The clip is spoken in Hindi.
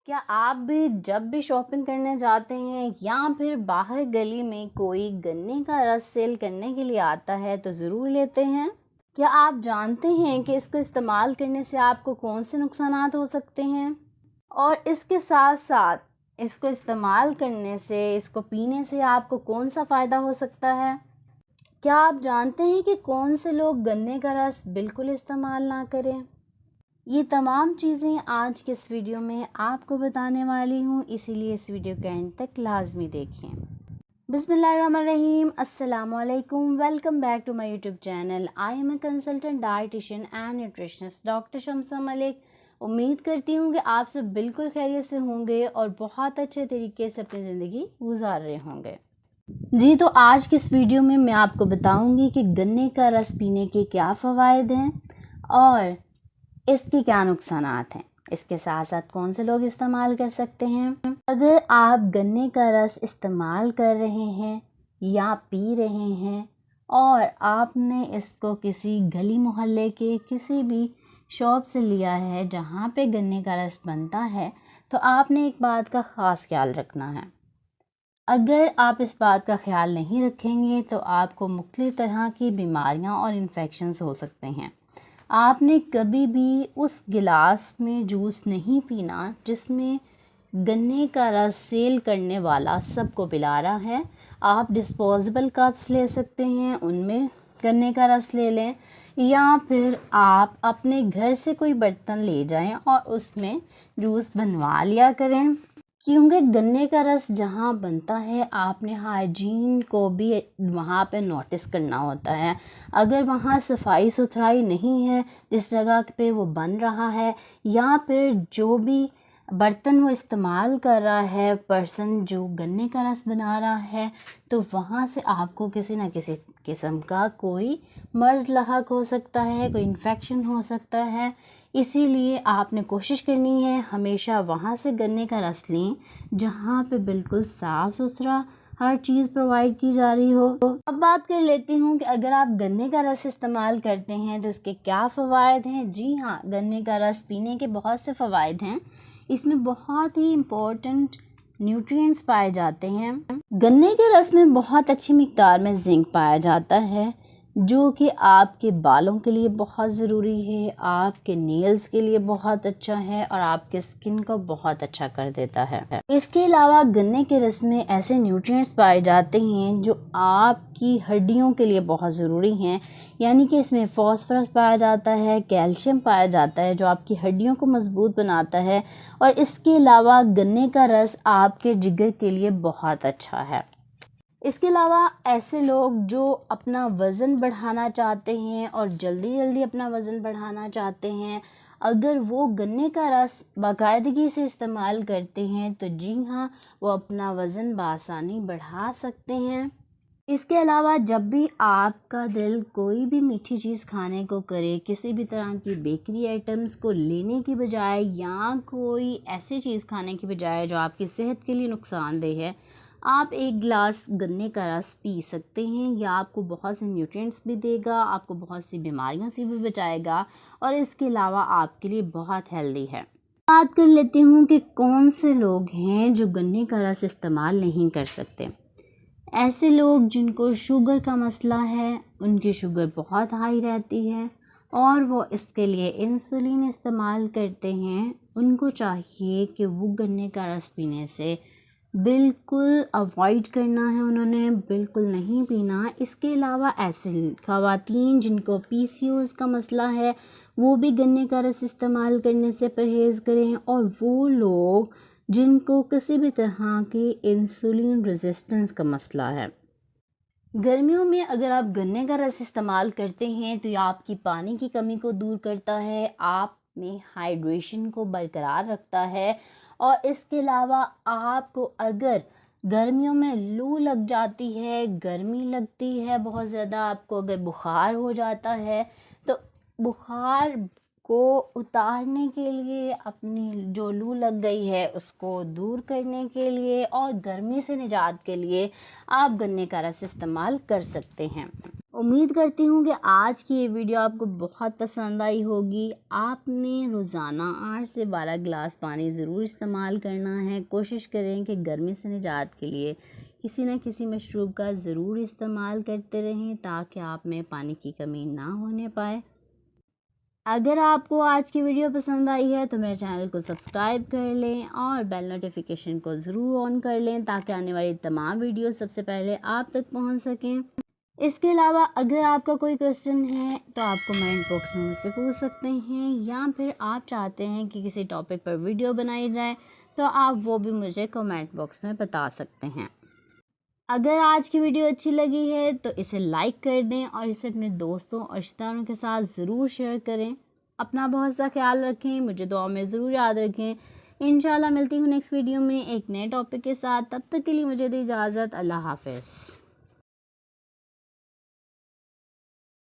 क्या आप भी जब भी शॉपिंग करने जाते हैं या फिर बाहर गली में कोई गन्ने का रस सेल करने के लिए आता है तो ज़रूर लेते हैं? क्या आप जानते हैं कि इसको इस्तेमाल करने से आपको कौन से नुकसानात हो सकते हैं? और इसके साथ साथ इसको इस्तेमाल करने से, इसको पीने से आपको कौन सा फ़ायदा हो सकता है? क्या आप जानते हैं कि कौन से लोग गन्ने का रस बिल्कुल इस्तेमाल ना करें? ये तमाम चीज़ें आज के इस वीडियो में आपको बताने वाली हूँ, इसीलिए इस वीडियो के एंड तक लाजमी देखें। बिस्मिल्लाहिर्रहमानिर्रहीम, अस्सलामुअलैकुम, welcome back to my YouTube channel. I am a consultant dietitian and nutritionist doctor Shamsa Malik. उम्मीद करती हूँ कि आप सब बिल्कुल खैरियत से होंगे और बहुत अच्छे तरीके से अपनी ज़िंदगी गुजार रहे होंगे। जी, तो आज की इस वीडियो में मैं आपको बताऊँगी कि गन्ने का रस पीने के क्या फ़वाइद हैं और इसके क्या नुकसानात हैं। इसके साथ साथ कौन से लोग इस्तेमाल कर सकते हैं। अगर आप गन्ने का रस इस्तेमाल कर रहे हैं या पी रहे हैं और आपने इसको किसी गली मोहल्ले के किसी भी शॉप से लिया है जहाँ पे गन्ने का रस बनता है, तो आपने एक बात का ख़ास ख्याल रखना है। अगर आप इस बात का ख्याल नहीं रखेंगे तो आपको मुख्तलिफ़ तरह की बीमारियाँ और इन्फेक्शंस हो सकते हैं। आपने कभी भी उस गिलास में जूस नहीं पीना जिसमें गन्ने का रस सेल करने वाला सबको पिला रहा है। आप डिस्पोजेबल कप्स ले सकते हैं, उनमें गन्ने का रस ले लें, या फिर आप अपने घर से कोई बर्तन ले जाएं और उसमें जूस बनवा लिया करें। क्योंकि गन्ने का रस जहाँ बनता है आपने हाइजीन को भी वहाँ पे नोटिस करना होता है। अगर वहाँ सफाई सुथराई नहीं है जिस जगह पे वो बन रहा है, या फिर जो भी बर्तन वो इस्तेमाल कर रहा है पर्सन जो गन्ने का रस बना रहा है, तो वहाँ से आपको किसी न किसी किस्म का कोई मर्ज़ लाहक हो सकता है, कोई इन्फेक्शन हो सकता है। इसीलिए आपने कोशिश करनी है हमेशा वहाँ से गन्ने का रस लें जहाँ पे बिल्कुल साफ़ सुथरा हर चीज़ प्रोवाइड की जा रही हो। अब बात कर लेती हूँ कि अगर आप गन्ने का रस इस्तेमाल करते हैं तो इसके क्या फ़वाइद हैं। जी हाँ, गन्ने का रस पीने के बहुत से फ़वाइद हैं। इसमें बहुत ही इम्पोर्टेंट न्यूट्रिएंट्स पाए जाते हैं। गन्ने के रस में बहुत अच्छी मिक़दार में जिंक पाया जाता है जो कि आपके बालों के लिए बहुत ज़रूरी है, आपके नेल्स के लिए बहुत अच्छा है और आपके स्किन को बहुत अच्छा कर देता है। इसके अलावा गन्ने के रस में ऐसे न्यूट्रिएंट्स पाए जाते हैं जो आपकी हड्डियों के लिए बहुत ज़रूरी हैं। यानी कि इसमें फॉस्फोरस पाया जाता है, कैल्शियम पाया जाता है जो आपकी हड्डियों को मजबूत बनाता है। और इसके अलावा गन्ने का रस आपके जिगर के लिए बहुत अच्छा है। इसके अलावा ऐसे लोग जो अपना वज़न बढ़ाना चाहते हैं और जल्दी जल्दी अपना वज़न बढ़ाना चाहते हैं, अगर वो गन्ने का रस बाकायदगी से इस्तेमाल करते हैं तो जी हाँ, वो अपना वज़न बआसानी बढ़ा सकते हैं। इसके अलावा जब भी आपका दिल कोई भी मीठी चीज़ खाने को करे, किसी भी तरह की बेकरी आइटम्स को लेने की बजाय या कोई ऐसी चीज़ खाने की बजाय जो आपकी सेहत के लिए नुकसानदेह है, आप एक गिलास गन्ने का रस पी सकते हैं। यह आपको बहुत से न्यूट्रिएंट्स भी देगा, आपको बहुत सी बीमारियों से भी बचाएगा और इसके अलावा आपके लिए बहुत हेल्दी है। बात कर लेती हूँ कि कौन से लोग हैं जो गन्ने का रस इस्तेमाल नहीं कर सकते। ऐसे लोग जिनको शुगर का मसला है, उनकी शुगर बहुत हाई रहती है और वो इसके लिए इंसुलिन इस्तेमाल करते हैं, उनको चाहिए कि वो गन्ने का रस पीने से बिल्कुल अवॉइड करना है, उन्होंने बिल्कुल नहीं पीना। इसके अलावा ऐसी ख़वातीन जिनको पीसीओएस का मसला है, वो भी गन्ने का रस इस्तेमाल करने से परहेज़ करें। और वो लोग जिनको किसी भी तरह की इंसुलिन रेजिस्टेंस का मसला है। गर्मियों में अगर आप गन्ने का रस इस्तेमाल करते हैं तो यह आपकी पानी की कमी को दूर करता है, आप में हाइड्रेशन को बरकरार रखता है। और इसके अलावा आपको अगर गर्मियों में लू लग जाती है, गर्मी लगती है बहुत ज़्यादा, आपको अगर बुखार हो जाता है, तो बुखार को उतारने के लिए, अपनी जो लू लग गई है उसको दूर करने के लिए और गर्मी से निजात के लिए आप गन्ने का रस इस्तेमाल कर सकते हैं। उम्मीद करती हूँ कि आज की ये वीडियो आपको बहुत पसंद आई होगी। आपने रोज़ाना 8 से 12 गिलास पानी ज़रूर इस्तेमाल करना है। कोशिश करें कि गर्मी से निजात के लिए किसी न किसी मशरूब का ज़रूर इस्तेमाल करते रहें ताकि आप में पानी की कमी ना होने पाए। अगर आपको आज की वीडियो पसंद आई है तो मेरे चैनल को सब्सक्राइब कर लें और बेल नोटिफिकेशन को ज़रूर ऑन कर लें ताकि आने वाली तमाम वीडियो सबसे पहले आप तक पहुंच सकें। इसके अलावा अगर आपका कोई क्वेश्चन है तो आप कमेंट बॉक्स में मुझसे पूछ सकते हैं, या फिर आप चाहते हैं कि किसी टॉपिक पर वीडियो बनाई जाए तो आप वो भी मुझे कमेंट बॉक्स में बता सकते हैं। अगर आज की वीडियो अच्छी लगी है तो इसे लाइक कर दें और इसे अपने दोस्तों और रिश्तेदारों के साथ ज़रूर शेयर करें। अपना बहुत सा ख्याल रखें, मुझे दुआ में ज़रूर याद रखें। इंशाल्लाह मिलती हूँ नेक्स्ट वीडियो में एक नए टॉपिक के साथ। तब तक के लिए मुझे दी इजाज़त। अल्लाह हाफ़िज़।